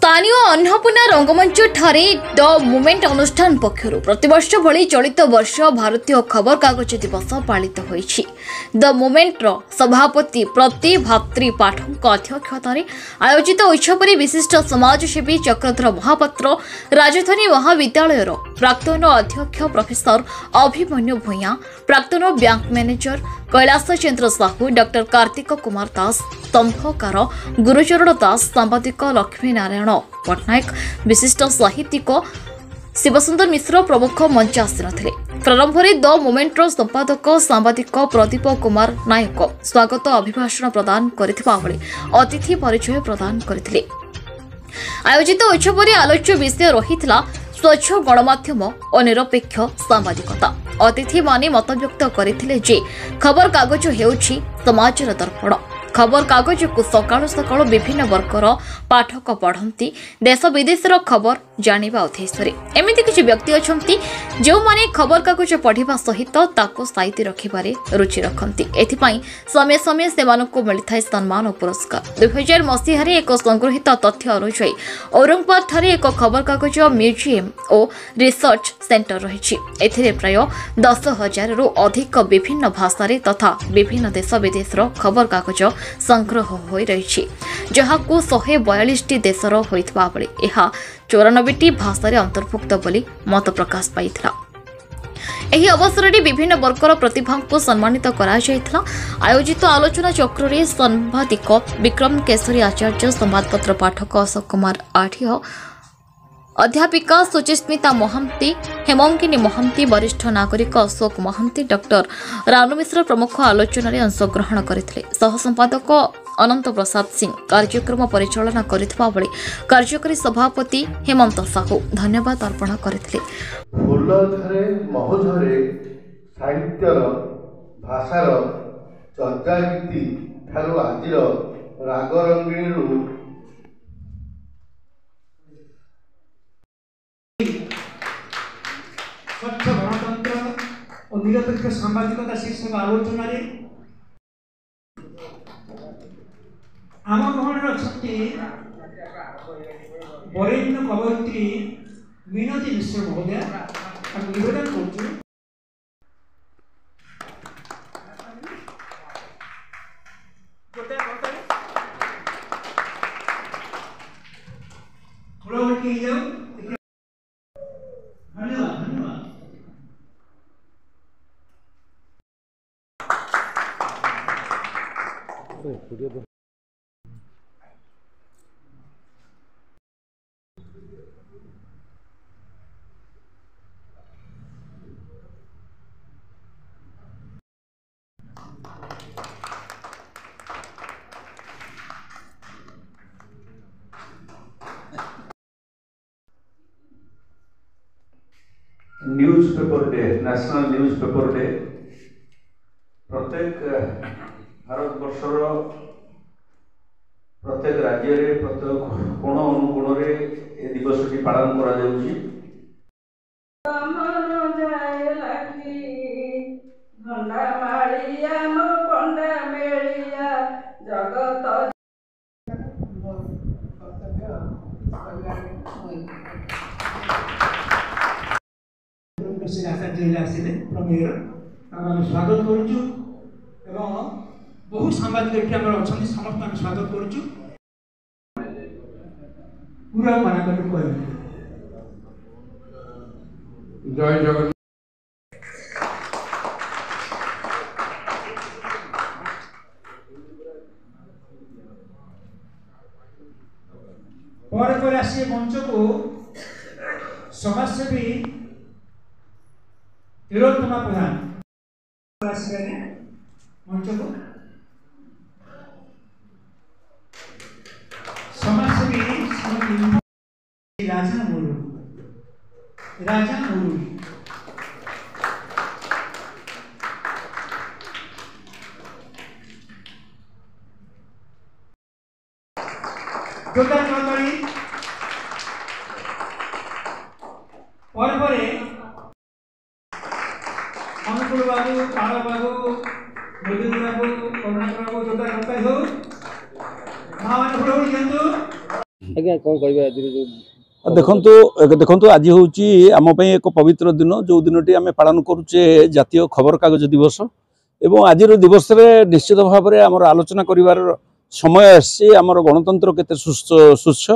स्थानीय अन्नपूर्णा रंगमंच ठारे द मुमेंट अनुष्ठान पक्षर प्रतिवर्ष भली चलित वर्ष भारतीय खबर कागज दिवस पालित होइछि। द मुमेंट सभापति प्रति भातृ पाठक अध्यक्षतार आयोजित उत्सव विशिष्ट समाजसेवी चक्रधर महापात्र राजधानी महाविद्यालय प्राक्तन अध्यक्ष प्रोफेसर अभिमन्यु भूया प्राक्तन bank manager Kailash Chandra Sahu doctor Kartik Kumar Das स्तंभकार Gurucharan दास सांबादिक लक्ष्मी नारायण पट्टनायक विशिष्ट साहित्यिक शिवसुंदर मिश्र प्रमुख मंच आसी प्रारंभ में द मुमेंटर संपादक सांबादिक प्रदीप कुमार नायक स्वागत अभिभाषण प्रदान करथिबा बेले अतिथि परिचय प्रदान करथिले। आयोजित उत्सव में आलोच्य विषय रहितला स्वच्छ गणमाध्यम और निरपेक्ष सांबादिकता। अतिथि माने मतव्यक्त करथिले जे खबर कागज हेउछि समाजर दर्पण। खबर कागज को सकाळु सकाळु विभिन्न वर्गर पाठक पढ़ती देश विदेशर खबर जानिबा उद्देश्य एमिति किछि व्यक्ति अछंती जो माने खबर कागज पढ़िबा सहित ताको साइति रखिबारे रुचि रखंती। एथिपाई समय समय सेमानकु मिलिथाय सम्मान और पुरस्कार। 2000 मसीह रे एक संग्रहित तथ्य अनुसार औरंगाबाद ठारे एक खबर कागज म्यूजियम और रिसर्च सेंटर रहिछि। एथिरे प्राय 10,000 रु अधिक विभिन्न भाषा तथा विभिन्न देश विदेशर खबर कागज संग्रह हो रही जहां 142 देशर होइतबा बेले एहा 94 भाषा अंतर्भुक्त बोली मत प्रकाश पाइथिला। एही अवसर में विभिन्न वर्गर प्रतिभा को सम्मानित करा जायथिला। आयोजित आलोचना चक्र में संवादिक विक्रम केसरी आचार्य संवादपत्र पाठक अशोक कुमार आठिया अध्यापिका सुचिस्मिता महांती हेमंगिनी महांती वरिष्ठ नागरिक अशोक महांती डॉक्टर रानू मिश्र प्रमुख आलोचन अंशग्रहण करथिले। सह संपादक अनंत प्रसाद सिंह कार्यक्रम परिचालना करथिबा बेले कार्यकारी सभापति हेमंत साहू धन्यवाद अर्पण करथिले। फुलधरे महुधरे साहित्यर भाषार चर्चागीति ठारू आजिर रागरंगिणी स्वच्छ गणतंत्र और निरपेक्ष सांबादिकता शीर्षक आलोचना आम गहन अच्छा बरेण्य कवयित्री मिनती मिश्र महोदय निवेदन कर news paper day national news paper day प्रत्येक भारत वर्षर प्रत्येक राज्य रे प्रत्येक कोण अनुकोण रे ए दिवसटी पालन करा जाउची। स्वागत करुचु बहु सांबादिक समस्त स्वागत करुचु पूरा माना कर जय जगन्नाथ। पर आसिए मंच को समाजसेवी तिलोत्तमा प्रधान मंच को समाजसेवी राजा मोरू अनुकूल बाबू काल बाबू मधुर बाबू करुणाकर बाबू जोरदार करता हो। ଆଜ୍ଞା କ'ଣ କହିବେ ଆଜିର ଯେଉଁ ଦେଖନ୍ତୁ आज हूँ आम एक पवित्र दिन जो दिन आम पालन करुचे जातीय खबरकागज दिवस एवं आज दिवस निश्चित भाव में आम आलोचना कर समय आमर गणतंत्र केते सुस्छ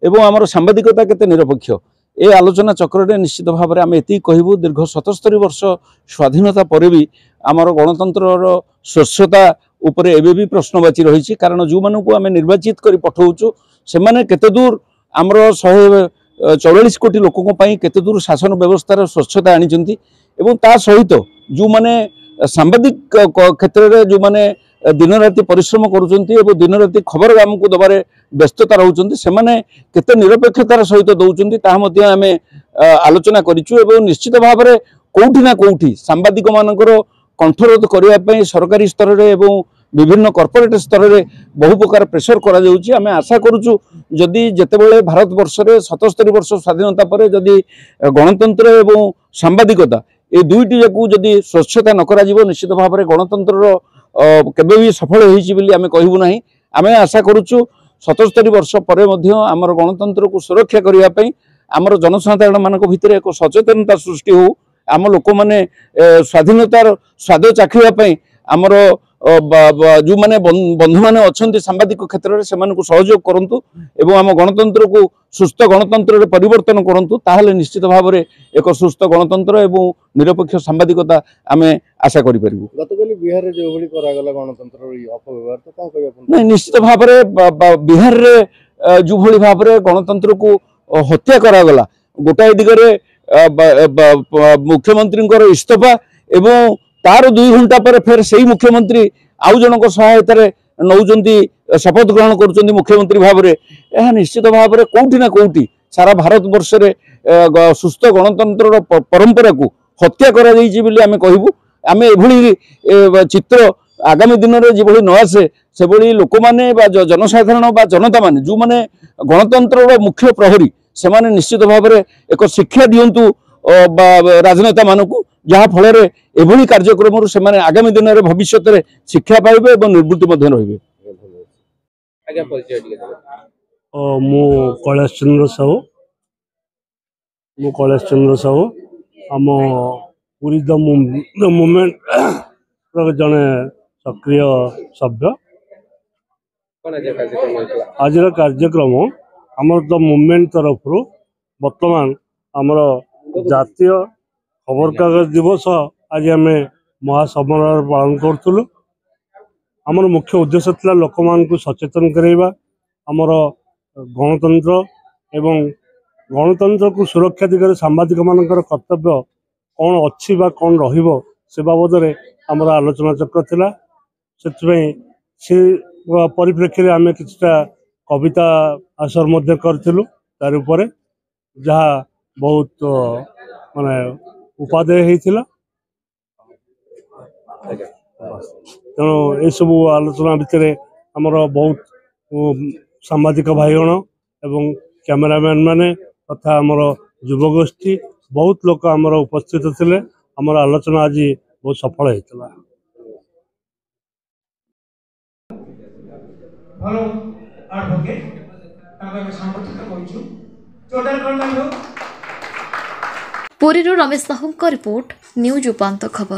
एवं आमर सांबादिकता केते निरपेक्ष ए आलोचना चक्र निश्चित भाव में आम ये कहूँ दीर्घ 77 वर्ष स्वाधीनता पर भी आमर गणतंत्र स्वच्छता उपरे एबे भी प्रश्नवाची रही कारण जो मानू आम निर्वाचित कर पठाऊँ से केते दूर आमर 144 कोटी लोकों केते दूर शासन व्यवस्थार स्वच्छता आनी ता सहित जो माने सांबादिक क्षेत्र में जो माने दिन राति परिश्रम करुँच दिन राति खबर आमको दबारे व्यस्तता रोचंती से केते निरपेक्षतार सहित दौरान ताहा आम आलोचना करूँ निश्चित भाव में कौटी ना कौटी सांबादिक मानकर कंठरोध करने सरकारी स्तर में एवं विभिन्न कॉर्पोरेट स्तर में बहु प्रकार प्रेसर करा जाउची आमे आशा करूछु जदि जेतेबेले भारत वर्ष रे 77 वर्ष स्वाधीनता पर जदि गणतंत्र एवं सांबादिकता ए दुईटी जाकू जदि स्वच्छता न करा जिवो निश्चित भाव में गणतंत्र केबे भी सफल होईची बोली आमे कहबु नाही आमे आशा करूछु 77 वर्ष पर मध्य आमर गणतंत्र को सुरक्षा करबा पई आमर जनसाधारण मानक भितर एक सचेतनता सृष्टि हो आम लोक माने स्वाधीनतार स्वाद चाखिबा पई आमर जो माने बंधु माने अच्छे सांबादिक क्षेत्र में से सहयोग करंतु एवं आम गणतंत्र को सुस्थ गणतंत्र परिवर्तन करंतु ताहले निश्चित भाव में एक सुस्थ गणतंत्र एवं निरपेक्ष सांबादिकता आम आशा करि परिबु। गतकाली बिहार रे जो भली करागला गणतंत्र अपव्यवहार तो कोन कहबा नहीं निश्चित भाव में बिहार रे जो भली भाव में गणतंत्र को हत्या करागला गोटाए दिगरे मुख्यमंत्री इस्तीफा एवं तार 2 घंटा पर फिर से ही मुख्यमंत्री आउ जनक सहायता नौजंती शपथ ग्रहण करुँच मुख्यमंत्री भाव में यह निश्चित भाव में कौटी ना कौटी सारा भारत वर्ष रे सुस्थ गणतंत्र परंपरा को हत्या करा जाइछि बोली आमे कहबू आमे एभली चित्र आगामी दिन में जो न आसे से भली लोक माने जनसाधारण बा जनता माने जो माने गणतंत्र मुख्य प्रहरी से माने निश्चित भाव में एक शिक्षा दियंतु राजनेता मानकू जहाँ फल एभली कार्यक्रम से आगामी दिन में भविष्य में शिक्षा पाइबे और निर्वृत्ति रहिबे। आज्ञा परिचय टिके मु कैलाश चंद्र साहू आम पुरी द मूवमेंट जड़े सक्रिय सभ्य आज कार्यक्रम आमर द मूवमेंट तरफ बर्तमान आमर जातीय खबरकागज दिवस आज आम महासमारोह पालन करूँ आमर मुख्य उद्देश्य था लोक मान सचेतन करवा आमर गणतंत्र एवं गणतंत्र को सुरक्षा दिगरे सांबादिक मानकर कर्तव्य कौन अच्छी बा कौन रहिबो से बाबद में आमर आलोचना चक्र थिला से परिप्रेक्षी में आम किछटा कविता आसर मध्य करथिलु तार ऊपर जहाँ बहुत माने उपादेय होता तेणु ये सब आलोचना भितर आमर बहुत सांबादिक भाईगण एवं कैमरामैन माने तथा आमर युवगोष्ठी बहुत लोक आमर उपस्थित थिले आमर आलोचना आज बहुत सफल होता। भलो एडवोकेट ताके संबोधित करूछु टोटल करना हो पुरी रमेश साहू रिपोर्ट न्यूज उपांत खबर।